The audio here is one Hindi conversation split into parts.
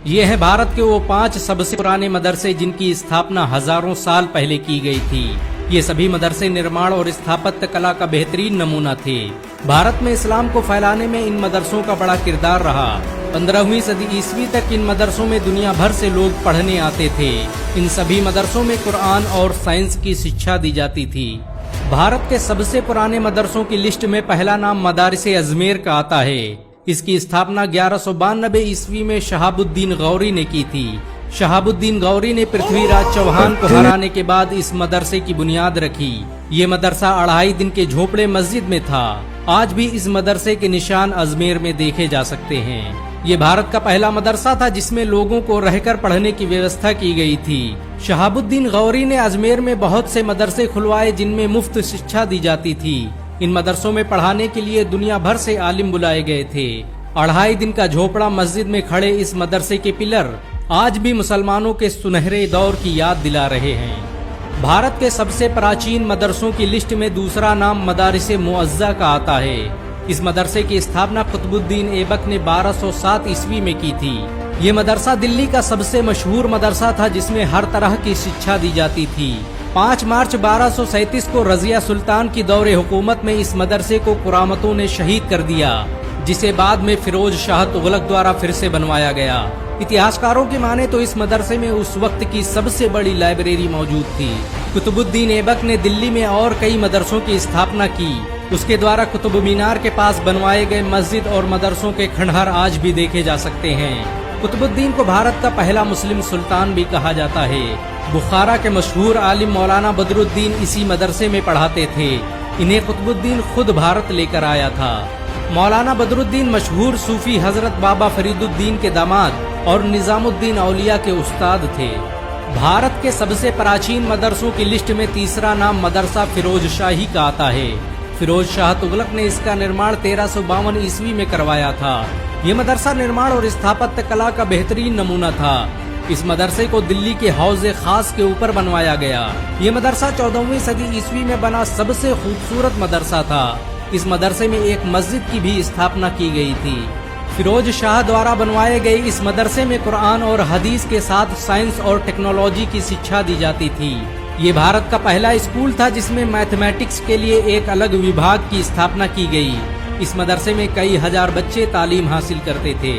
ये है भारत के वो 5 सबसे पुराने मदरसे जिनकी स्थापना हजारों साल पहले की गई थी। ये सभी मदरसे निर्माण और स्थापत्य कला का बेहतरीन नमूना थे। भारत में इस्लाम को फैलाने में इन मदरसों का बड़ा किरदार रहा। 15वीं सदी ईस्वी तक इन मदरसों में दुनिया भर से लोग पढ़ने आते थे। इन सभी मदरसों में कुरान और साइंस की शिक्षा दी जाती थी। भारत के सबसे पुराने मदरसों की लिस्ट में पहला नाम मदारिस अजमेर का आता है। इसकी स्थापना 1192 ईस्वी में शहाबुद्दीन गौरी ने की थी। शहाबुद्दीन गौरी ने पृथ्वीराज चौहान को हराने के बाद इस मदरसे की बुनियाद रखी। ये मदरसा 2.5 दिन के झोपड़े मस्जिद में था। आज भी इस मदरसे के निशान अजमेर में देखे जा सकते हैं। ये भारत का पहला मदरसा था जिसमें लोगों को रहकर पढ़ने की व्यवस्था की गई थी। शहाबुद्दीन गौरी ने अजमेर में बहुत से मदरसे खुलवाए जिनमें मुफ्त शिक्षा दी जाती थी। इन मदरसों में पढ़ाने के लिए दुनिया भर से आलिम बुलाए गए थे। 2.5 दिन का झोपड़ा मस्जिद में खड़े इस मदरसे के पिलर आज भी मुसलमानों के सुनहरे दौर की याद दिला रहे हैं। भारत के सबसे प्राचीन मदरसों की लिस्ट में दूसरा नाम मदारिस मुअज़्ज़ा का आता है। इस मदरसे की स्थापना कुतुबुद्दीन ऐबक ने 1207 ईस्वी में की थी। ये मदरसा दिल्ली का सबसे मशहूर मदरसा था जिसमें हर तरह की शिक्षा दी जाती थी। 5 मार्च 1237 को रजिया सुल्तान की दौरे हुकूमत में इस मदरसे को कुरामतों ने शहीद कर दिया, जिसे बाद में फिरोज शाह तुगलक द्वारा फिर से बनवाया गया। इतिहासकारों की माने तो इस मदरसे में उस वक्त की सबसे बड़ी लाइब्रेरी मौजूद थी। कुतुबुद्दीन ऐबक ने दिल्ली में और कई मदरसों की स्थापना की। उसके द्वारा कुतुब मीनार के पास बनवाए गए मस्जिद और मदरसों के खंडहर आज भी देखे जा सकते हैं। कुतुबुद्दीन को भारत का पहला मुस्लिम सुल्तान भी कहा जाता है। बुखारा के मशहूर आलिम मौलाना बदरुद्दीन इसी मदरसे में पढ़ाते थे। इन्हें कुतुबुद्दीन खुद भारत लेकर आया था। मौलाना बदरुद्दीन मशहूर सूफी हजरत बाबा फरीदुद्दीन के दामाद और निजामुद्दीन औलिया के उस्ताद थे। भारत के सबसे प्राचीन मदरसों की लिस्ट में तीसरा नाम मदरसा फिरोज शाही का आता है। फिरोज शाह तुगलक ने इसका निर्माण 1352 ईस्वी में करवाया था। ये मदरसा निर्माण और स्थापत्य कला का बेहतरीन नमूना था। इस मदरसे को दिल्ली के हौज़े खास के ऊपर बनवाया गया। ये मदरसा 14वीं सदी ईस्वी में बना सबसे खूबसूरत मदरसा था। इस मदरसे में एक मस्जिद की भी स्थापना की गई थी। फिरोज शाह द्वारा बनवाए गए इस मदरसे में कुरान और हदीस के साथ साइंस और टेक्नोलॉजी की शिक्षा दी जाती थी। ये भारत का पहला स्कूल था जिसमें मैथमेटिक्स के लिए एक अलग विभाग की स्थापना की गई। इस मदरसे में कई हजार बच्चे तालीम हासिल करते थे।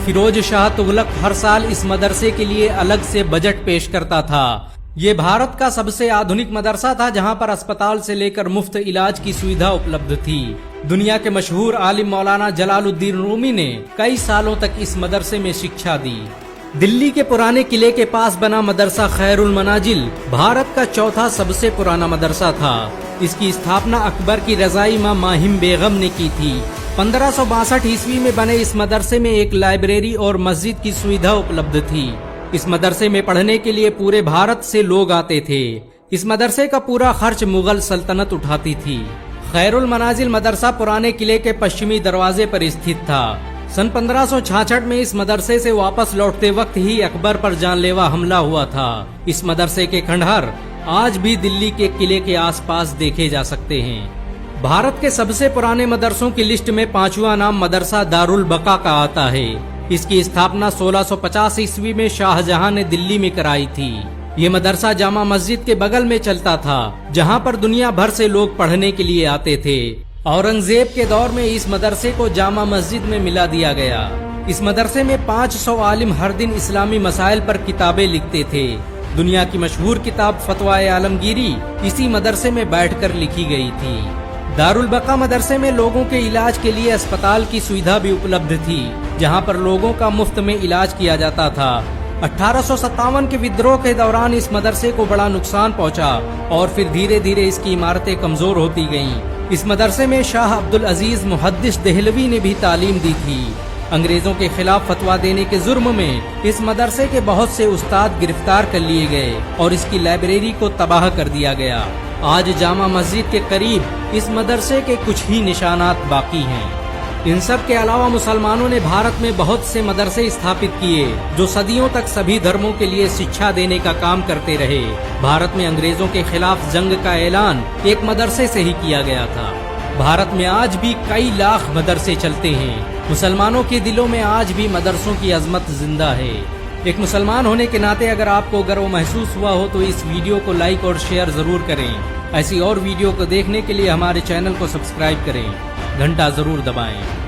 फिरोज शाह तुगलक हर साल इस मदरसे के लिए अलग से बजट पेश करता था। ये भारत का सबसे आधुनिक मदरसा था जहां पर अस्पताल से लेकर मुफ्त इलाज की सुविधा उपलब्ध थी। दुनिया के मशहूर आलिम मौलाना जलालुद्दीन रूमी ने कई सालों तक इस मदरसे में शिक्षा दी। दिल्ली के पुराने किले के पास बना मदरसा खैरुल मनाजिल भारत का चौथा सबसे पुराना मदरसा था। इसकी स्थापना अकबर की रजाई मां माहिम बेगम ने की थी। 1562 ईस्वी में बने इस मदरसे में एक लाइब्रेरी और मस्जिद की सुविधा उपलब्ध थी। इस मदरसे में पढ़ने के लिए पूरे भारत से लोग आते थे। इस मदरसे का पूरा खर्च मुगल सल्तनत उठाती थी। खैरुल मनाजिल मदरसा पुराने किले के पश्चिमी दरवाजे पर स्थित था। सन 1566 में इस मदरसे से वापस लौटते वक्त ही अकबर पर जानलेवा हमला हुआ था। इस मदरसे के खंडहर आज भी दिल्ली के किले के आसपास देखे जा सकते हैं। भारत के सबसे पुराने मदरसों की लिस्ट में 5वां नाम मदरसा दारुल बका का आता है। इसकी स्थापना 1650 ईस्वी में शाहजहां ने दिल्ली में कराई थी। ये मदरसा जामा मस्जिद के बगल में चलता था जहां पर दुनिया भर से लोग पढ़ने के लिए आते थे। औरंगजेब के दौर में इस मदरसे को जामा मस्जिद में मिला दिया गया। इस मदरसे में 500 आलिम हर दिन इस्लामी मसाइल पर किताबें लिखते थे। दुनिया की मशहूर किताब फतवाए आलमगीरी इसी मदरसे में बैठकर लिखी गई थी। दारुल बका मदरसे में लोगों के इलाज के लिए अस्पताल की सुविधा भी उपलब्ध थी, जहां पर लोगों का मुफ्त में इलाज किया जाता था। 1857 के विद्रोह के दौरान इस मदरसे को बड़ा नुकसान पहुंचा और फिर धीरे धीरे इसकी इमारतें कमजोर होती गईं। इस मदरसे में शाह अब्दुल अजीज मुहद्दिस देहलवी ने भी तालीम दी थी। अंग्रेजों के खिलाफ फतवा देने के जुर्म में इस मदरसे के बहुत से उस्ताद गिरफ्तार कर लिए गए और इसकी लाइब्रेरी को तबाह कर दिया गया। आज जामा मस्जिद के करीब इस मदरसे के कुछ ही निशानात बाकी हैं। इन सब के अलावा मुसलमानों ने भारत में बहुत से मदरसे स्थापित किए जो सदियों तक सभी धर्मों के लिए शिक्षा देने का काम करते रहे। भारत में अंग्रेजों के खिलाफ जंग का ऐलान एक मदरसे से ही किया गया था। भारत में आज भी कई लाख मदरसे चलते हैं। मुसलमानों के दिलों में आज भी मदरसों की अजमत जिंदा है। एक मुसलमान होने के नाते अगर आपको गर्व महसूस हुआ हो तो इस वीडियो को लाइक और शेयर जरूर करें। ऐसी और वीडियो को देखने के लिए हमारे चैनल को सब्सक्राइब करें, घंटा जरूर दबाएं।